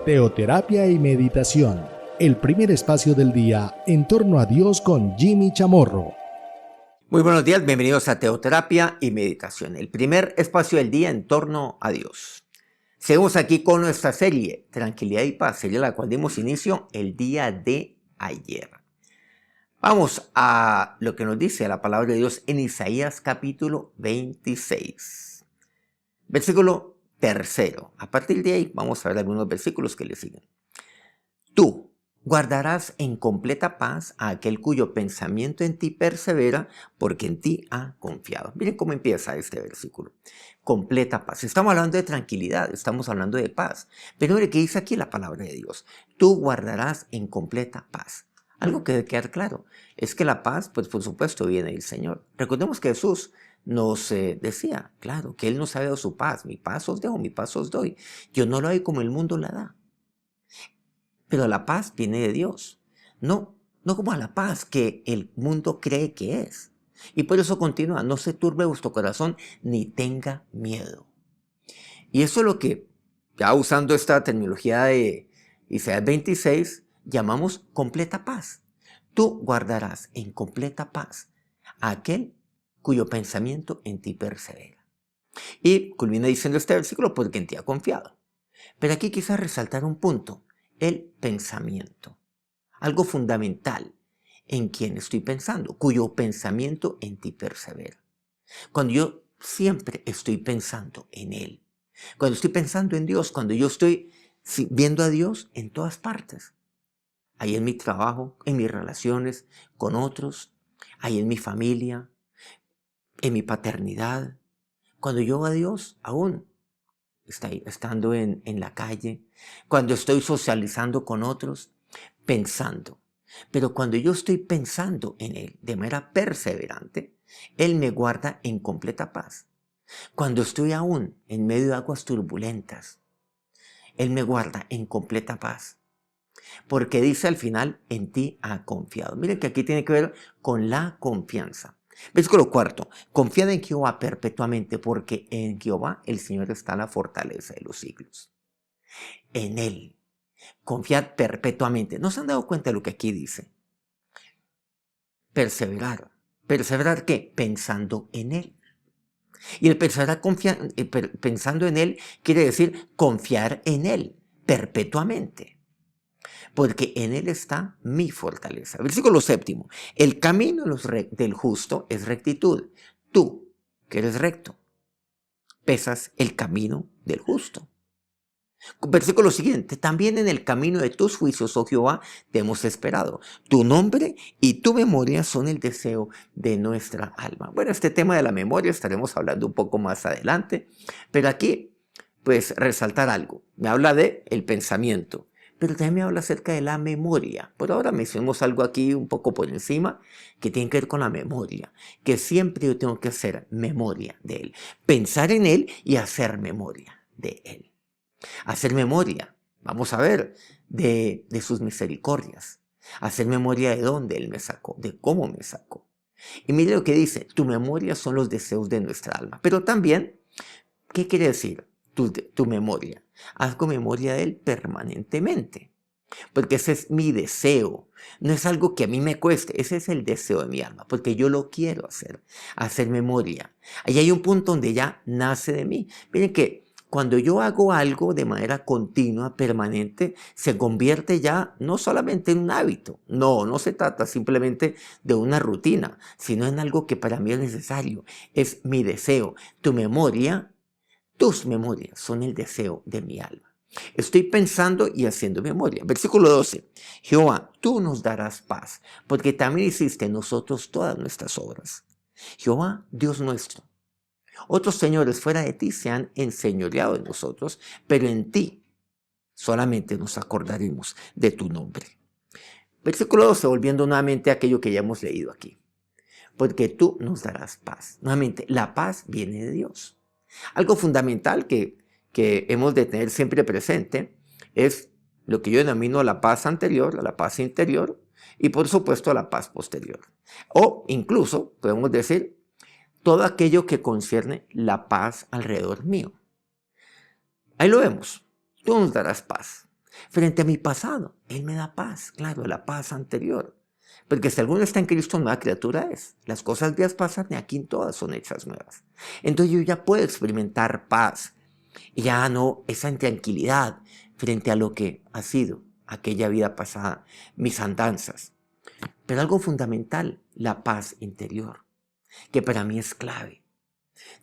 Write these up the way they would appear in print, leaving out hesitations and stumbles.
Teoterapia y meditación, el primer espacio del día en torno a Dios con Jimmy Chamorro. Muy buenos días, bienvenidos a Teoterapia y Meditación, el primer espacio del día en torno a Dios. Seguimos aquí con nuestra serie Tranquilidad y Paz, serie a la cual dimos inicio el día de ayer. Vamos a lo que nos dice la palabra de Dios en Isaías capítulo 26, versículo 3. A partir de ahí vamos a ver algunos versículos que le siguen. Tú guardarás en completa paz a aquel cuyo pensamiento en ti persevera, porque en ti ha confiado. Miren cómo empieza este versículo. Completa paz. Estamos hablando de tranquilidad, estamos hablando de paz. Pero mire que dice aquí la palabra de Dios. Tú guardarás en completa paz. Algo que debe quedar claro es que la paz, pues por supuesto, viene del Señor. Recordemos que Jesús nos decía, claro, que Él nos ha dado su paz. Mi paz os dejo, mi paz os doy. Yo no lo doy como el mundo la da. Pero la paz viene de Dios, no como a la paz que el mundo cree que es. Y por eso continúa, no se turbe vuestro corazón ni tenga miedo. Y eso es lo que, ya usando esta terminología de Isaías 26, llamamos completa paz. Tú guardarás en completa paz a aquel cuyo pensamiento en ti persevera. Y culmina diciendo este versículo, porque en ti ha confiado. Pero aquí quizás resaltar un punto. El pensamiento, algo fundamental en quien estoy pensando, cuyo pensamiento en ti persevera. Cuando yo siempre estoy pensando en Él, cuando estoy pensando en Dios, cuando yo estoy viendo a Dios en todas partes, ahí en mi trabajo, en mis relaciones con otros, ahí en mi familia, en mi paternidad, cuando yo veo a Dios aún estando en la calle, cuando estoy socializando con otros, pensando. Pero cuando yo estoy pensando en Él de manera perseverante, Él me guarda en completa paz. Cuando estoy aún en medio de aguas turbulentas, Él me guarda en completa paz. Porque dice al final, en ti ha confiado. Miren que aquí tiene que ver con la confianza. Versículo 4. Confiad en Jehová perpetuamente, porque en Jehová el Señor está la fortaleza de los siglos. En Él. Confiad perpetuamente. ¿No se han dado cuenta de lo que aquí dice? Perseverar. ¿Perseverar qué? Pensando en Él. Y el perseverar pensando en Él quiere decir confiar en Él perpetuamente. Porque en Él está mi fortaleza. Versículo 7. El camino del justo es rectitud. Tú, que eres recto, pesas el camino del justo. Versículo siguiente. También en el camino de tus juicios, oh Jehová, te hemos esperado. Tu nombre y tu memoria son el deseo de nuestra alma. Bueno, este tema de la memoria estaremos hablando un poco más adelante. Pero aquí, pues, resaltar algo. Me habla de el pensamiento. Pero también me habla acerca de la memoria. Por ahora mencionamos algo aquí un poco por encima que tiene que ver con la memoria. Que siempre yo tengo que hacer memoria de Él. Pensar en Él y hacer memoria de Él. Hacer memoria, vamos a ver, de sus misericordias. Hacer memoria de dónde Él me sacó, de cómo me sacó. Y mire lo que dice, tu memoria son los deseos de nuestra alma. Pero también, ¿qué quiere decir tu memoria? Hago memoria de Él permanentemente, porque ese es mi deseo. No es algo que a mí me cueste, ese es el deseo de mi alma, porque yo lo quiero hacer memoria. Ahí hay un punto donde ya nace de mí. Miren que cuando yo hago algo de manera continua, permanente, se convierte ya no solamente en un hábito. No se trata simplemente de una rutina, sino en algo que para mí es necesario. Es mi deseo. Tu memoria, tus memorias son el deseo de mi alma. Estoy pensando y haciendo memoria. Versículo 12. Jehová, tú nos darás paz, porque también hiciste en nosotros todas nuestras obras. Jehová, Dios nuestro. Otros señores fuera de ti se han enseñoreado de nosotros, pero en ti solamente nos acordaremos de tu nombre. Versículo 12, volviendo nuevamente a aquello que ya hemos leído aquí. Porque tú nos darás paz. Nuevamente, la paz viene de Dios. Algo fundamental que hemos de tener siempre presente es lo que yo denomino la paz anterior, la paz interior y por supuesto la paz posterior. O incluso podemos decir todo aquello que concierne la paz alrededor mío. Ahí lo vemos. Tú nos darás paz. Frente a mi pasado, Él me da paz, claro, la paz anterior. Porque si alguno está en Cristo, nueva criatura es. Las cosas viejas pasan y aquí todas son hechas nuevas. Entonces yo ya puedo experimentar paz. Y ya no esa intranquilidad frente a lo que ha sido aquella vida pasada, mis andanzas. Pero algo fundamental, la paz interior, que para mí es clave.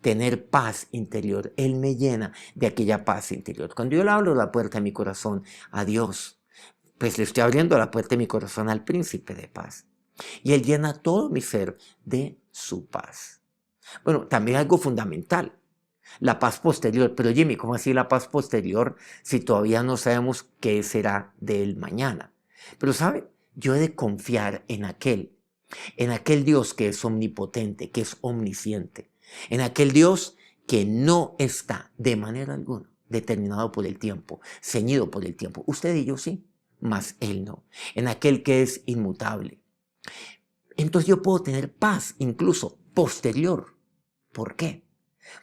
Tener paz interior, Él me llena de aquella paz interior. Cuando yo le abro la puerta de mi corazón a Dios, pues le estoy abriendo la puerta de mi corazón al príncipe de paz. Y Él llena todo mi ser de su paz. Bueno, también algo fundamental, la paz posterior. Pero Jimmy, ¿cómo así la paz posterior si todavía no sabemos qué será del mañana? Pero ¿sabe? Yo he de confiar en aquel Dios que es omnipotente, que es omnisciente, en aquel Dios que no está de manera alguna determinado por el tiempo, ceñido por el tiempo. Usted y yo sí, mas Él no. En aquel que es inmutable. Entonces yo puedo tener paz incluso posterior. ¿Por qué?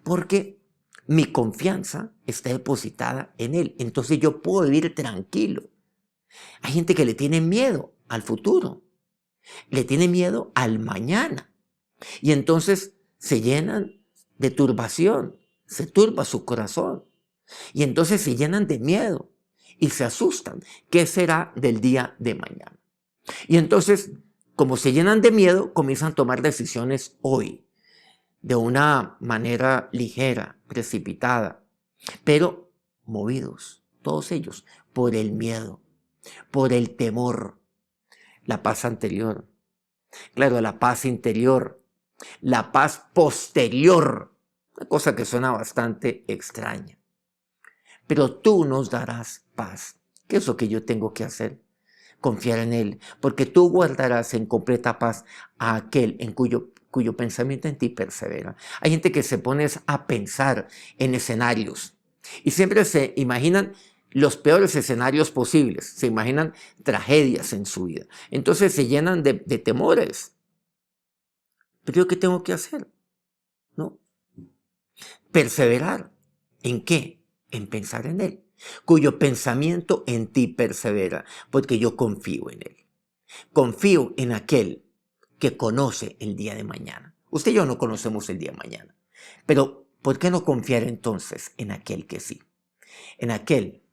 Porque mi confianza está depositada en Él. Entonces yo puedo vivir tranquilo. Hay gente que le tiene miedo al futuro. Le tiene miedo al mañana. Y entonces se llenan de turbación. Se turba su corazón. Y entonces se llenan de miedo. Y se asustan. ¿Qué será del día de mañana? Y entonces, como se llenan de miedo, comienzan a tomar decisiones hoy. De una manera ligera, precipitada. Pero movidos, todos ellos, por el miedo, por el temor. La paz anterior. Claro, la paz interior. La paz posterior. Una cosa que suena bastante extraña. Pero tú nos darás paz. ¿Qué es lo que yo tengo que hacer? Confiar en Él. Porque tú guardarás en completa paz a aquel en cuyo pensamiento en ti persevera. Hay gente que se pone a pensar en escenarios. Y siempre se imaginan los peores escenarios posibles. Se imaginan tragedias en su vida. Entonces se llenan de temores. ¿Pero yo qué tengo que hacer? ¿No? Perseverar. ¿En qué? En pensar en Él. Cuyo pensamiento en ti persevera. Porque yo confío en Él. Confío en aquel que conoce el día de mañana. Usted y yo no conocemos el día de mañana. Pero ¿por qué no confiar entonces en aquel que sí? En aquel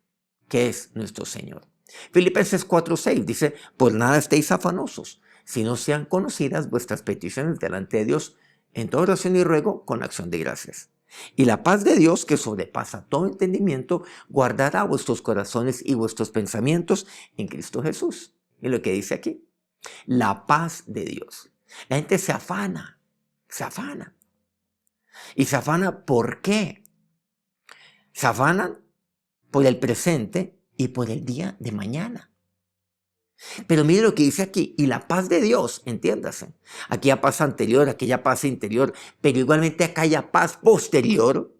que es nuestro Señor. Filipenses 4:6 dice, por nada estéis afanosos, si no sean conocidas vuestras peticiones delante de Dios, en toda oración y ruego con acción de gracias. Y la paz de Dios, que sobrepasa todo entendimiento, guardará vuestros corazones y vuestros pensamientos en Cristo Jesús. Y lo que dice aquí, la paz de Dios. La gente se afana, se afana. ¿Y se afana por qué? Se afanan por el presente y por el día de mañana. Pero mire lo que dice aquí, y la paz de Dios, entiéndase, aquella paz anterior, aquella paz interior, pero igualmente aquella paz posterior,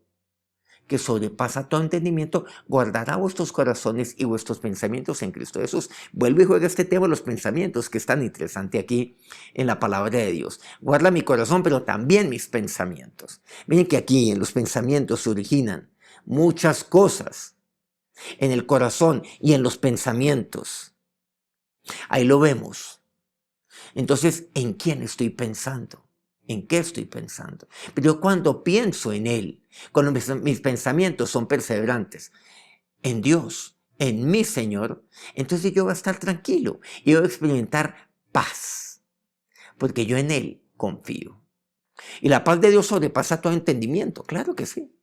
que sobrepasa todo entendimiento, guardará vuestros corazones y vuestros pensamientos en Cristo Jesús. Vuelvo y juego este tema de los pensamientos, que es tan interesante aquí en la palabra de Dios. Guarda mi corazón, pero también mis pensamientos. Miren que aquí en los pensamientos se originan muchas cosas. En el corazón y en los pensamientos. Ahí lo vemos. Entonces, ¿en quién estoy pensando? ¿En qué estoy pensando? Pero cuando pienso en Él, cuando mis pensamientos son perseverantes en Dios, en mi Señor, entonces yo voy a estar tranquilo y voy a experimentar paz, porque yo en Él confío. Y la paz de Dios sobrepasa todo entendimiento, claro que sí,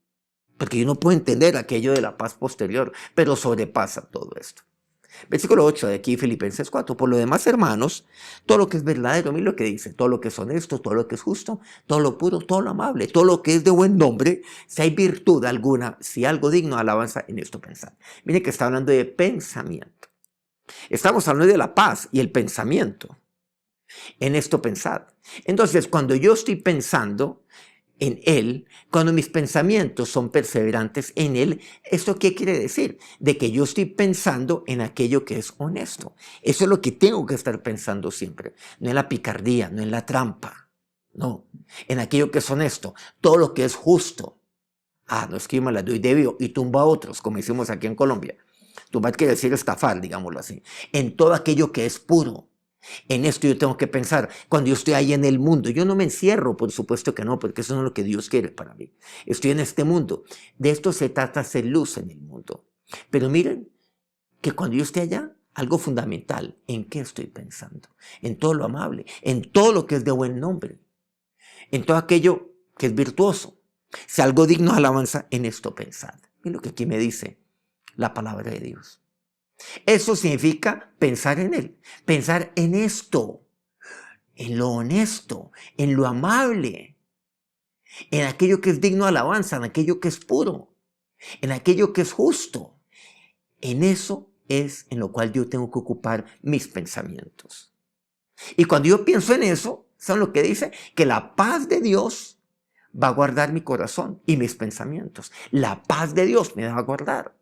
porque yo no puedo entender aquello de la paz posterior, pero sobrepasa todo esto. Versículo 8 de aquí, Filipenses 4. Por lo demás, hermanos, todo lo que es verdadero, mira lo que dice, todo lo que es honesto, todo lo que es justo, todo lo puro, todo lo amable, todo lo que es de buen nombre, si hay virtud alguna, si algo digno de alabanza, en esto pensad. Mire que está hablando de pensamiento. Estamos hablando de la paz y el pensamiento. En esto pensad. Entonces, cuando yo estoy pensando en Él, cuando mis pensamientos son perseverantes en Él, ¿esto qué quiere decir? De que yo estoy pensando en aquello que es honesto. Eso es lo que tengo que estar pensando siempre. No en la picardía, no en la trampa. No, en aquello que es honesto. Todo lo que es justo. No es que yo me la doy de vivo y tumba a otros, como decimos aquí en Colombia. Tumbar quiere decir estafar, digámoslo así. En todo aquello que es puro. En esto yo tengo que pensar, cuando yo estoy ahí en el mundo, yo no me encierro, por supuesto que no, porque eso no es lo que Dios quiere para mí. Estoy en este mundo. De esto se trata, hacer luz en el mundo. Pero miren, que cuando yo esté allá, algo fundamental, ¿en qué estoy pensando? En todo lo amable, en todo lo que es de buen nombre, en todo aquello que es virtuoso. Si algo digno de alabanza, en esto pensad. Es lo que aquí me dice la palabra de Dios. Eso significa pensar en Él, pensar en esto, en lo honesto, en lo amable, en aquello que es digno de alabanza, en aquello que es puro, en aquello que es justo. En eso es en lo cual yo tengo que ocupar mis pensamientos. Y cuando yo pienso en eso, ¿saben lo que dice? Que la paz de Dios va a guardar mi corazón y mis pensamientos. La paz de Dios me va a guardar.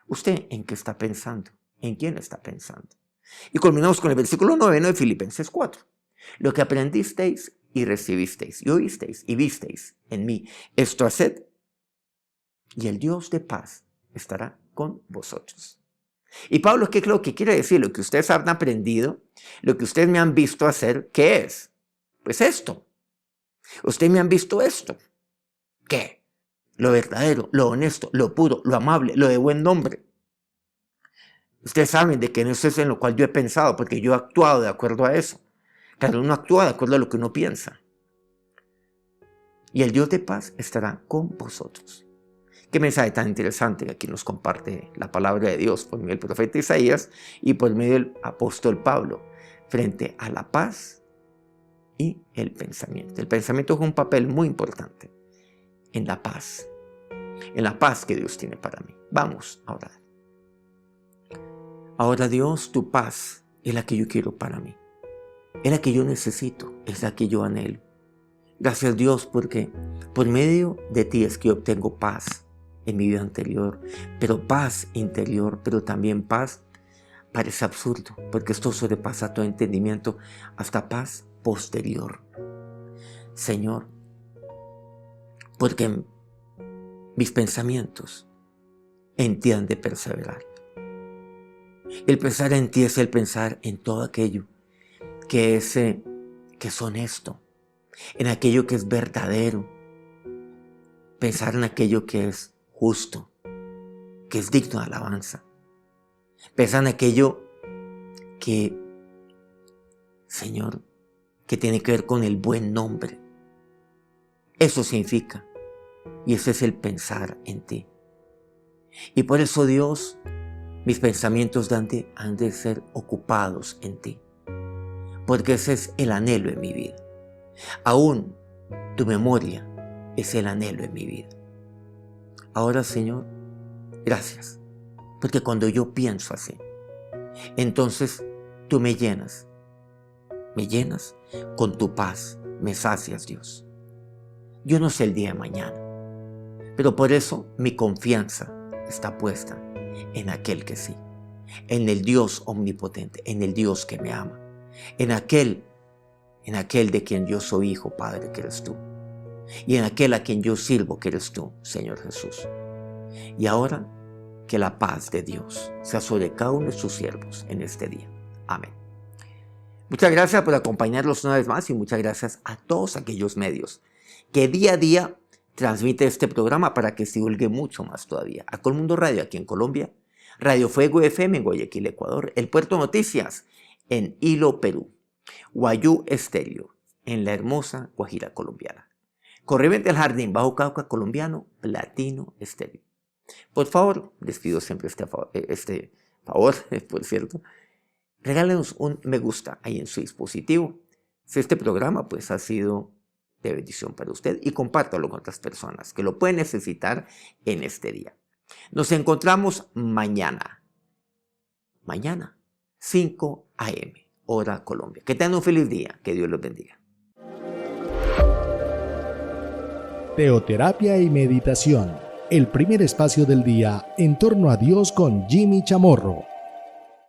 ¿Usted en qué está pensando? ¿En quién está pensando? Y culminamos con el versículo 9 de Filipenses 4. Lo que aprendisteis y recibisteis y oísteis y visteis en mí, esto haced, y el Dios de paz estará con vosotros. Y Pablo, ¿qué es lo que quiere decir? Lo que ustedes han aprendido, lo que ustedes me han visto hacer, ¿qué es? Pues esto. Ustedes me han visto esto. ¿Qué? Lo verdadero, lo honesto, lo puro, lo amable, lo de buen nombre. Ustedes saben de que eso es en lo cual yo he pensado, porque yo he actuado de acuerdo a eso. Cada uno actúa de acuerdo a lo que uno piensa. Y el Dios de paz estará con vosotros. Qué mensaje tan interesante que aquí nos comparte la palabra de Dios por medio del profeta Isaías y por medio del apóstol Pablo frente a la paz y el pensamiento. El pensamiento juega un papel muy importante en la paz que Dios tiene para mí. Vamos a orar. Ahora Dios, tu paz es la que yo quiero para mí. Es la que yo necesito, es la que yo anhelo. Gracias Dios porque por medio de ti es que yo obtengo paz en mi vida anterior, pero paz interior, pero también paz. Parece absurdo porque esto sobrepasa todo entendimiento, hasta paz posterior. Señor, porque mis pensamientos en ti han de perseverar. El pensar en ti es el pensar en todo aquello que es honesto, en aquello que es verdadero, pensar en aquello que es justo, que es digno de alabanza, pensar en aquello que, Señor, que tiene que ver con el buen nombre. Eso significa, y ese es el pensar en ti. Y por eso, Dios, mis pensamientos han de ser ocupados en ti, porque ese es el anhelo en mi vida. Aún tu memoria es el anhelo en mi vida. Ahora, Señor, gracias, porque cuando yo pienso así, entonces tú me llenas con tu paz, me sacias, Dios. Yo no sé el día de mañana, pero por eso mi confianza está puesta en aquel que sí, en el Dios omnipotente, en el Dios que me ama, en aquel de quien yo soy hijo, Padre, que eres tú, y en aquel a quien yo sirvo, que eres tú, Señor Jesús. Y ahora que la paz de Dios sea sobre cada uno de sus siervos en este día. Amén. Muchas gracias por acompañarnos una vez más y muchas gracias a todos aquellos medios que día a día transmite este programa para que se divulgue mucho más todavía. A Colmundo Radio aquí en Colombia, Radio Fuego FM en Guayaquil, Ecuador, El Puerto Noticias en Hilo, Perú, Guayú Estéreo en la hermosa Guajira colombiana, Corriente del Jardín, Bajo Cauca colombiano, Platino Estéreo. Por favor, les pido siempre este favor, por cierto, regálenos un me gusta ahí en su dispositivo. Si este programa pues ha sido de bendición para usted y compártalo con otras personas que lo pueden necesitar en este día. Nos encontramos mañana, 5 a.m., hora Colombia. Que tengan un feliz día, que Dios los bendiga. Teoterapia y meditación, el primer espacio del día en torno a Dios con Jimmy Chamorro.